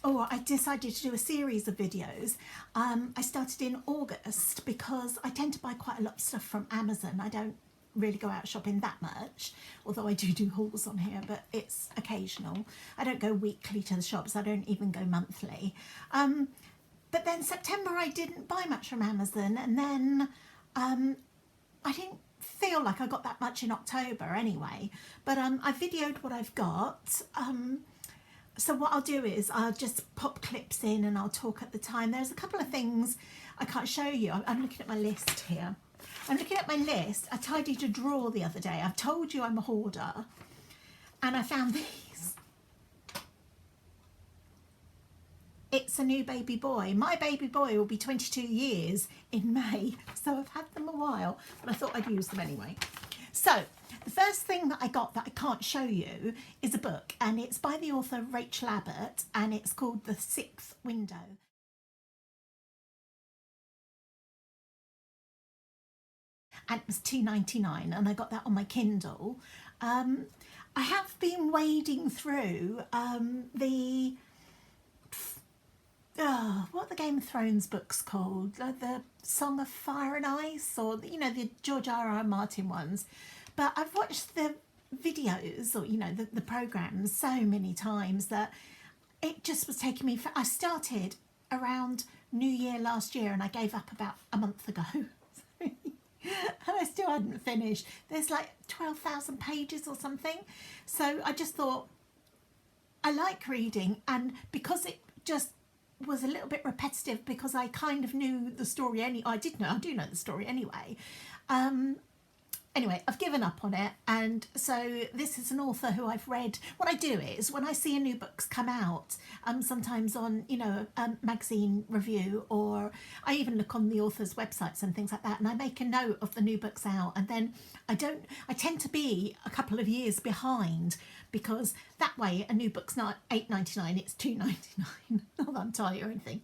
or I decided to do a series of videos. I started in August because I tend to buy quite a lot of stuff from Amazon. I don't really go out shopping that much, although I do hauls on here, but it's occasional. I don't go weekly to the shops. I don't even go monthly. But then September I didn't buy much from Amazon, and then I didn't feel like I got that much in October anyway. But I videoed what I've got. So what I'll do is I'll just pop clips in and I'll talk at the time. There's a couple of things I can't show you. I'm looking at my list here. I'm looking at my list. I tidied a drawer the other day. I've told you I'm a hoarder, and I found these. It's a new baby boy. My baby boy will be 22 years in May, so I've had them a while, but I thought I'd use them anyway. So the first thing that I got that I can't show you is a book, and it's by the author Rachel Abbott, and it's called The Sixth Window. And it was £2.99, and I got that on my Kindle. I have been wading through what are the Game of Thrones books called? The Song of Fire and Ice, or you know, the George R.R. Martin ones. But I've watched the videos, or you know, the programs so many times that it just was taking me. I started around New Year last year, and I gave up about a month ago. And I still hadn't finished. There's like 12,000 pages or something. So I just thought, I like reading, and because it just was a little bit repetitive, because I kind of knew the story I do know the story anyway. Anyway, I've given up on it, and so this is an author who I've read. What I do is, when I see a new book's come out, sometimes on, you know, a magazine review, or I even look on the author's websites and things like that, and I make a note of the new book's out, and then I tend to be a couple of years behind, because that way a new book's not £8.99, it's £2.99. Not that I'm tired or anything.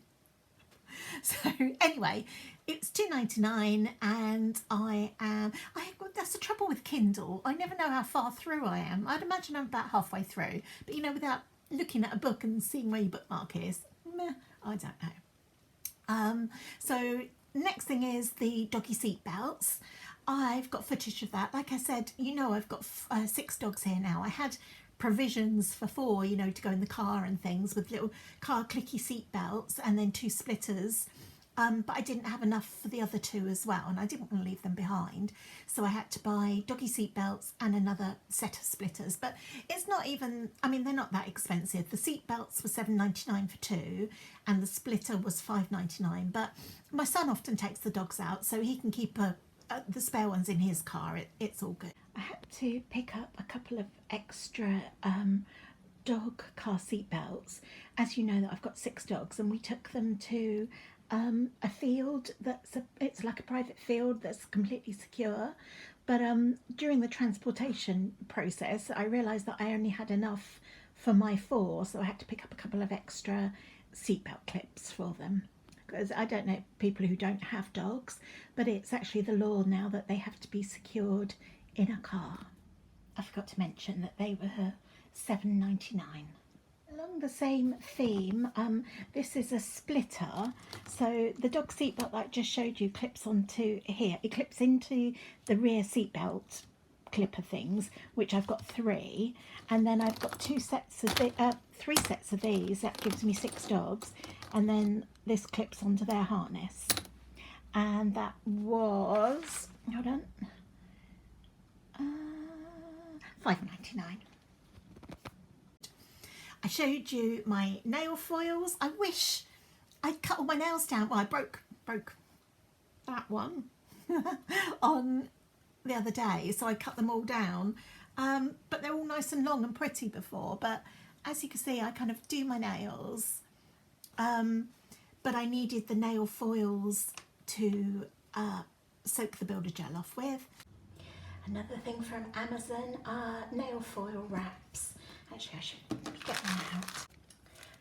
So anyway, it's £2.99, and that's the trouble with Kindle. I never know how far through I am. I'd imagine I'm about halfway through, but you know, without looking at a book and seeing where your bookmark is, I don't know. So next thing is the doggy seat belts. I've got footage of that. Like I said, you know, I've got 6 dogs here now. I had provisions for 4, you know, to go in the car and things, with little car clicky seat belts, and then 2 splitters. But I didn't have enough for the other 2 as well, and I didn't want to leave them behind, so I had to buy doggy seat belts and another set of splitters. But it's not even, I mean, they're not that expensive. The seat belts were £7.99 for 2, and the splitter was £5.99. But my son often takes the dogs out, so he can keep the spare ones in his car. It's all good. I had to pick up a couple of extra dog car seat belts. As you know, that I've got 6 dogs, and we took them to a field it's like a private field that's completely secure. But during the transportation process, I realised that I only had enough for my 4, so I had to pick up a couple of extra seatbelt clips for them. Because I don't know people who don't have dogs, but it's actually the law now that they have to be secured in a car. I forgot to mention that they were £7.99. Along the same theme, this is a splitter. So the dog seatbelt that I just showed you clips onto here. It clips into the rear seatbelt clipper things, which I've got 3, and then I've got 3 sets of these. That gives me 6 dogs, and then this clips onto their harness, and that was, hold on, £5.99. I showed you my nail foils. I wish I'd cut all my nails down. Well, I broke that one on the other day, so I cut them all down. But they're all nice and long and pretty before. But as you can see, I kind of do my nails. But I needed the nail foils to soak the builder gel off with. Another thing from Amazon are nail foil wraps. Actually, I should get them out.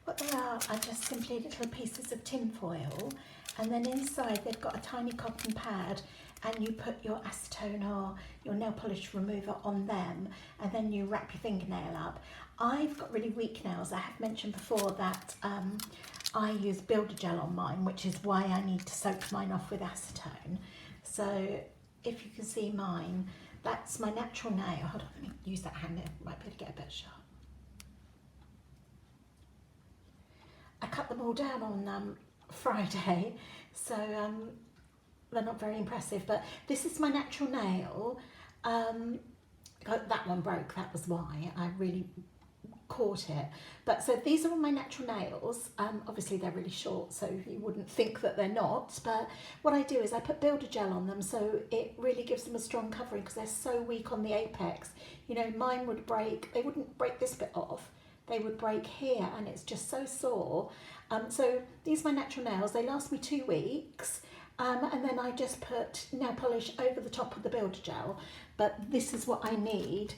What they are just simply little pieces of tin foil, and then inside they've got a tiny cotton pad, and you put your acetone or your nail polish remover on them, and then you wrap your fingernail up. I've got really weak nails. I have mentioned before that I use builder gel on mine, which is why I need to soak mine off with acetone. So if you can see mine, that's my natural nail. Hold on, let me use that hand, it might be able to get a better shot. I cut them all down on Friday, so they're not very impressive, but this is my natural nail. That one broke, that was why I really caught it. But so these are all my natural nails. Obviously they're really short, so you wouldn't think that they're not, but what I do is I put builder gel on them, so it really gives them a strong covering because they're so weak on the apex. You know, mine would break, they wouldn't break this bit off, they would break here, and it's just so sore. So these are my natural nails. They last me 2 weeks, and then I just put nail polish over the top of the builder gel. But this is what I need.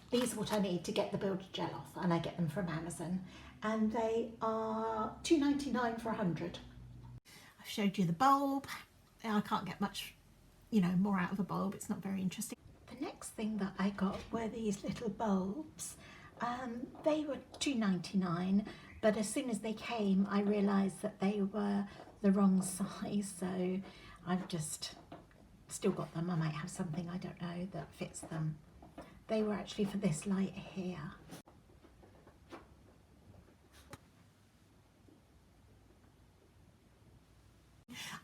These are what I need to get the builder gel off, and I get them from Amazon, and they are $2.99 for 100. I've showed you the bulb. I can't get much, you know, more out of a bulb. It's not very interesting. The next thing that I got were these little bulbs. They were $2.99, but as soon as they came, I realised that they were the wrong size, so I've just still got them. I might have something, I don't know, that fits them. They were actually for this light here.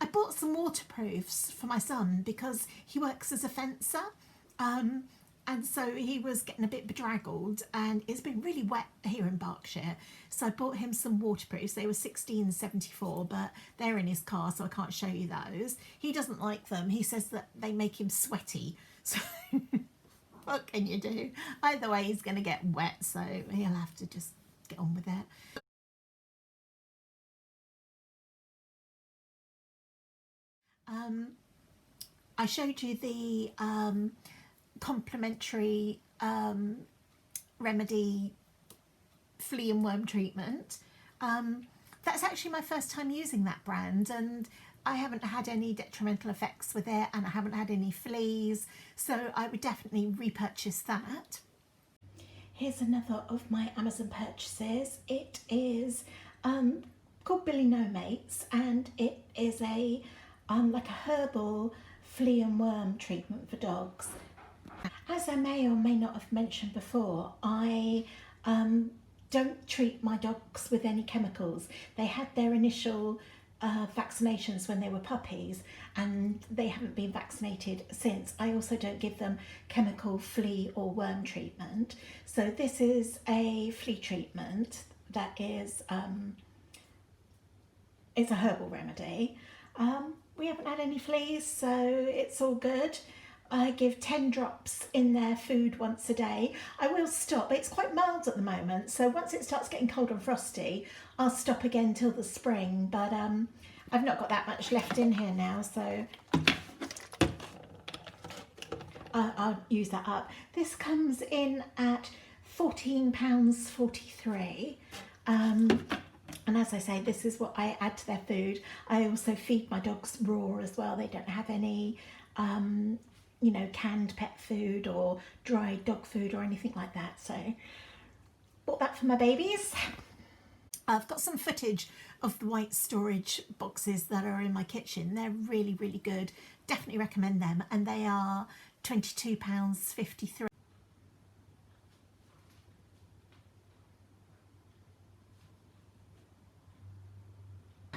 I bought some waterproofs for my son because he works as a fencer, and so he was getting a bit bedraggled, and it's been really wet here in Berkshire, so I bought him some waterproofs. They were $16.74, but they're in his car, so I can't show you those. He doesn't like them. He says that they make him sweaty, so what can you do? Either way, he's going to get wet, so he'll have to just get on with it. I showed you the complimentary remedy flea and worm treatment. That's actually my first time using that brand, and I haven't had any detrimental effects with it, and I haven't had any fleas, so I would definitely repurchase that. Here's another of my Amazon purchases. It is called Billy No Mates, and it is a like a herbal flea and worm treatment for dogs. As I may or may not have mentioned before, I don't treat my dogs with any chemicals. They had their initial vaccinations when they were puppies, and they haven't been vaccinated since. I also don't give them chemical flea or worm treatment. So this is a flea treatment that is it's a herbal remedy. We haven't had any fleas, so it's all good. I give 10 drops in their food once a day. I will stop. It's quite mild at the moment, so once it starts getting cold and frosty, I'll stop again till the spring, but I've not got that much left in here now, so I'll use that up. This comes in at £14.43. And as I say, this is what I add to their food. I also feed my dogs raw as well. They don't have any, you know, canned pet food or dried dog food or anything like that. So bought that for my babies. I've got some footage of the white storage boxes that are in my kitchen. They're really, really good. Definitely recommend them. And they are £22.53.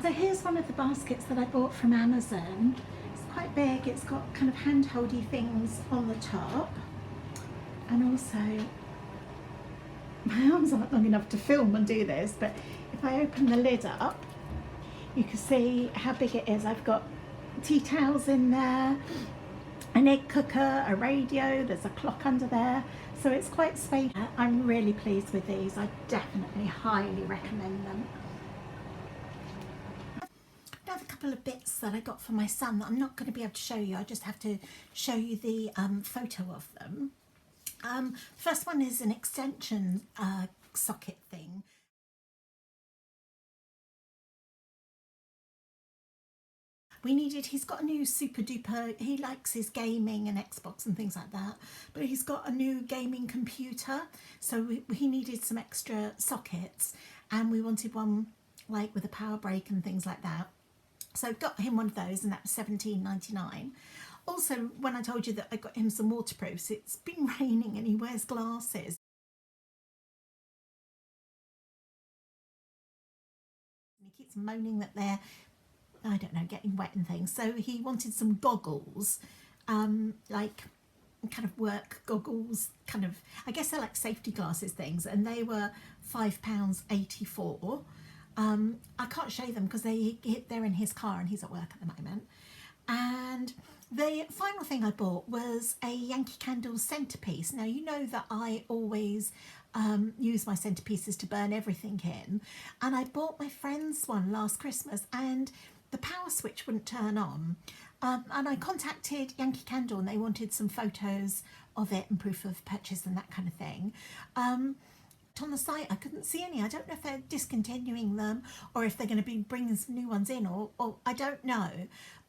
So here's one of the baskets that I bought from Amazon. It's quite big. It's got kind of handholdy things on the top, and also my arms aren't long enough to film and do this, but if I open the lid up, you can see how big it is. I've got tea towels in there, an egg cooker, a radio, there's a clock under there, so it's quite spacious. I'm really pleased with these. I definitely highly recommend them. Another couple of bits that I got for my son that I'm not going to be able to show you. I just have to show you the photo of them. First one is an extension socket thing. he's got a new super duper, he likes his gaming and Xbox and things like that, but he's got a new gaming computer, so he needed some extra sockets, and we wanted one like with a power break and things like that. So got him one of those, and that was $17.99. Also, when I told you that I got him some waterproofs, it's been raining and he wears glasses. He keeps moaning that they're, I don't know, getting wet and things. So he wanted some goggles, like kind of work goggles, kind of, I guess they're like safety glasses things, and they were £5.84. I can't show them because they're in his car and he's at work at the moment. And the final thing I bought was a Yankee Candle centerpiece. Now, you know that I always use my centerpieces to burn everything in, and I bought my friend's one last Christmas and the power switch wouldn't turn on, and I contacted Yankee Candle and they wanted some photos of it and proof of purchase and that kind of thing. On the site I couldn't see any. I don't know if they're discontinuing them or if they're going to be bringing some new ones in, or I don't know,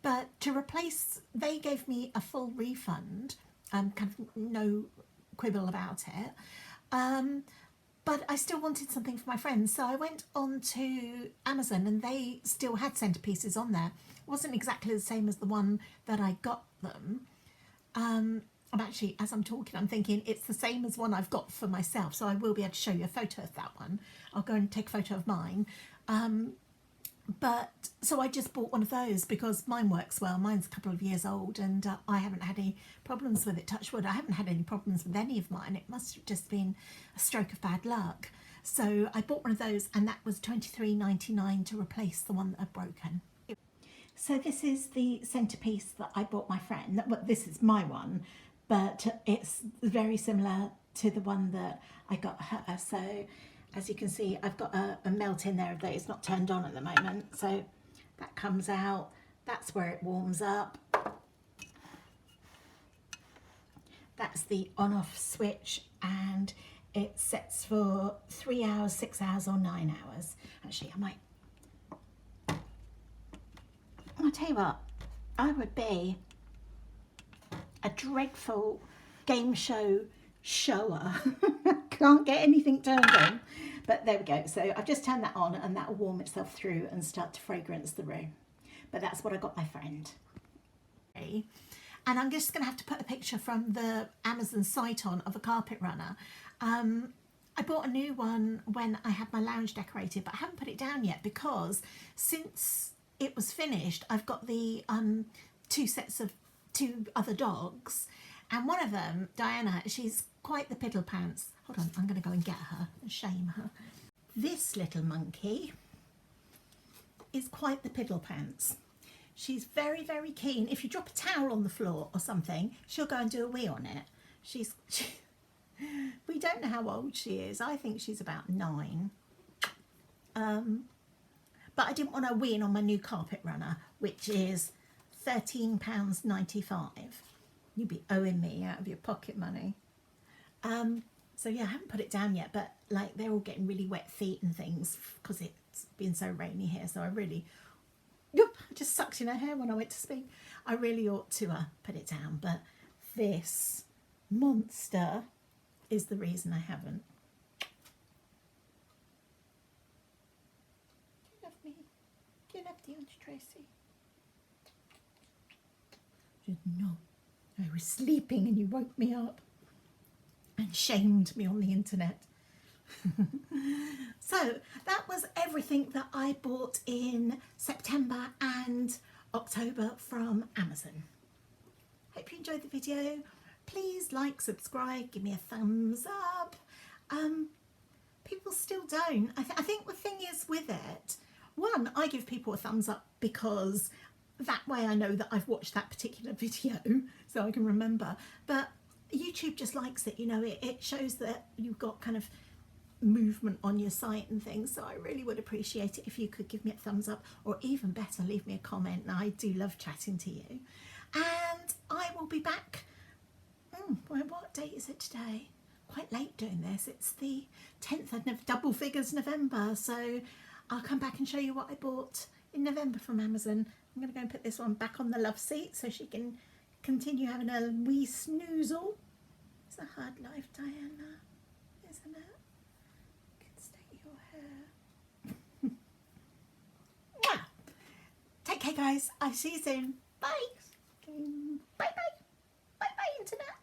but to replace, they gave me a full refund, kind of no quibble about it, but I still wanted something for my friends, so I went on to Amazon and they still had centerpieces on there. It wasn't exactly the same as the one that I got them. I'm actually, as I'm talking, I'm thinking it's the same as one I've got for myself, so I will be able to show you a photo of that one. I'll go and take a photo of mine. But so I just bought one of those because mine works well. Mine's a couple of years old and I haven't had any problems with it, touch wood. I haven't had any problems with any of mine. It must have just been a stroke of bad luck. So I bought one of those and that was $23.99 to replace the one that had broken. So this is the centerpiece that I bought my friend. Well, this is my one, but it's very similar to the one that I got her. So as you can see, I've got a melt in there that it's not turned on at the moment. So that comes out, that's where it warms up. That's the on-off switch, and it sets for 3 hours, 6 hours or 9 hours. Actually, I'll tell you what, I would be a dreadful game show shower. Can't get anything turned on, but there we go. So I've just turned that on and that will warm itself through and start to fragrance the room. But that's what I got my friend. And I'm just going to have to put a picture from the Amazon site on of a carpet runner. I bought a new one when I had my lounge decorated, but I haven't put it down yet because since it was finished, I've got the two other dogs, and one of them, Diana, she's quite the piddle pants. Hold on, I'm going to go and get her and shame her. This little monkey is quite the piddle pants. She's very, very keen. If you drop a towel on the floor or something, she'll go and do a wee on it. We don't know how old she is. I think she's about 9. But I didn't want to win on my new carpet runner, which is £13.95. You'd be owing me out of your pocket money. So yeah, I haven't put it down yet, but like they're all getting really wet feet and things because it's been so rainy here. So I just sucked in her hair when I went to speak. I really ought to put it down, but this monster is the reason I haven't. Do you love the Auntie Tracy? No, I was sleeping and you woke me up and shamed me on the internet. So that was everything that I bought in September and October from Amazon. Hope you enjoyed the video. Please like, subscribe, give me a thumbs up. People still don't. I think the thing is with it, one, I give people a thumbs up because that way I know that I've watched that particular video so I can remember. But YouTube just likes it, you know, it shows that you've got kind of movement on your site and things. So I really would appreciate it if you could give me a thumbs up, or even better, leave me a comment. And I do love chatting to you. And I will be back. What date is it today? Quite late doing this. It's the 10th of double figures November. So I'll come back and show you what I bought in November from Amazon, I'm going to go and put this one back on the love seat so she can continue having a wee snoozle. It's a hard life, Diana, isn't it? Could state your hair. Mwah! Take care, guys. I'll see you soon. Bye. Bye bye. Bye bye, internet.